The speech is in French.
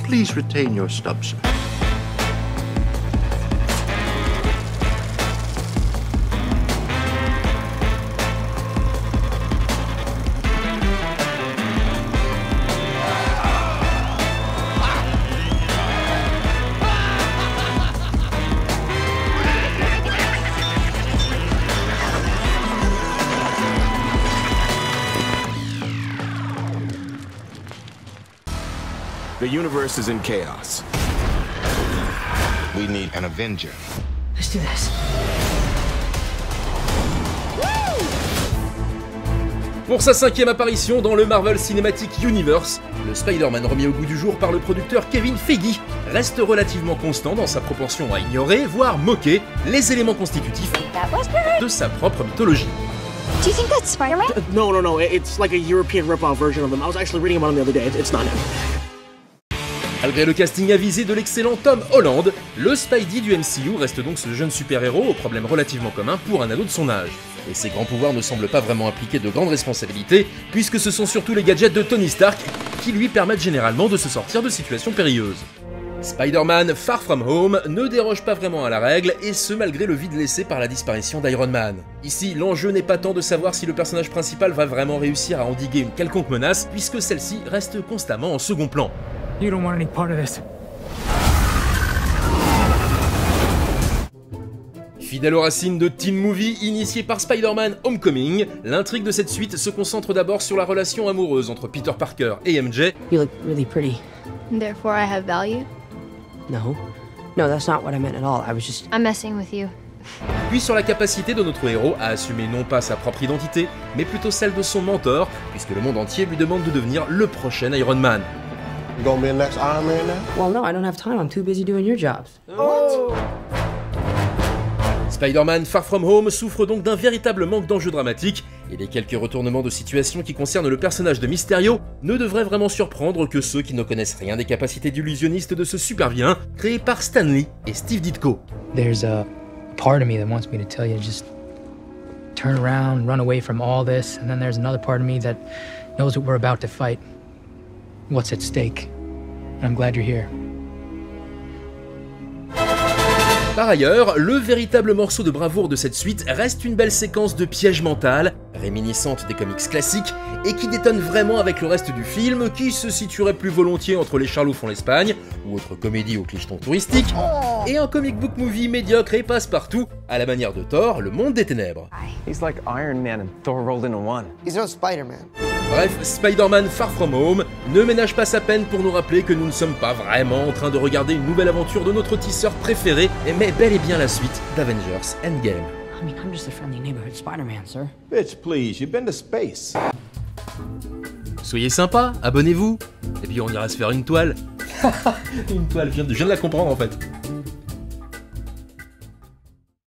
Please retain your stub, sir. The universe is in chaos. We need an Avenger. Let's do this. Pour sa 5e apparition dans le Marvel Cinematic Universe, le Spider-Man remis au goût du jour par le producteur Kevin Feige reste relativement constant dans sa propension à ignorer, voire moquer, les éléments constitutifs de sa propre mythologie. Do you think that's Spider-Man? No. It's like a European rip-off version of him. I was actually reading about him the other day. It's not him. Malgré le casting avisé de l'excellent Tom Holland, le Spidey du MCU reste donc ce jeune super-héros aux problèmes relativement communs pour un ado de son âge. Et ses grands pouvoirs ne semblent pas vraiment impliquer de grandes responsabilités, puisque ce sont surtout les gadgets de Tony Stark qui lui permettent généralement de se sortir de situations périlleuses. Spider-Man Far From Home ne déroge pas vraiment à la règle, et ce malgré le vide laissé par la disparition d'Iron Man. Ici, l'enjeu n'est pas tant de savoir si le personnage principal va vraiment réussir à endiguer une quelconque menace, puisque celle-ci reste constamment en second plan. You don't want any part of this. Fidèle aux racines de teen movie initié par Spider-Man Homecoming, l'intrigue de cette suite se concentre d'abord sur la relation amoureuse entre Peter Parker et MJ. You look really pretty. Therefore I have value? No, that's not what I meant at all. I was just... I'm messing with you. Puis sur la capacité de notre héros à assumer non pas sa propre identité, mais plutôt celle de son mentor, puisque le monde entier lui demande de devenir le prochain Iron Man. You gonna be the next Iron Man now? Well, no, I don't have time. I'm too busy doing your jobs. What? Spider-Man Far From Home souffre donc d'un véritable manque d'enjeux dramatiques, et les quelques retournements de situation qui concernent le personnage de Mysterio ne devraient vraiment surprendre que ceux qui ne connaissent rien des capacités d'illusionniste de ce super-vilain créé par Stan Lee et Steve Ditko. There's a part of me that wants me to tell you just turn around, run away from all this, and then there's another part of me that knows that we're about to fight. What's at stake? I'm glad you're here. Par ailleurs, le véritable morceau de bravoure de cette suite reste une belle séquence de piège mental, réminiscente des comics classiques, et qui détonne vraiment avec le reste du film, qui se situerait plus volontiers entre Les Charlots font l'Espagne, ou autre comédie au clicheton touristique, et un comic book movie médiocre et passe-partout, à la manière de Thor, le monde des ténèbres. He's like Iron Man and Thor rolled into one. He's no Spider-Man. Bref, Spider-Man Far From Home ne ménage pas sa peine pour nous rappeler que nous ne sommes pas vraiment en train de regarder une nouvelle aventure de notre tisseur préféré, mais bel et bien la suite d'Avengers Endgame. I mean, I'm just a friendly neighborhood Spider-Man, sir. Bitch, please, you've been to space. Soyez sympa, abonnez-vous, et puis on ira se faire une toile. Une toile, je viens de la comprendre en fait.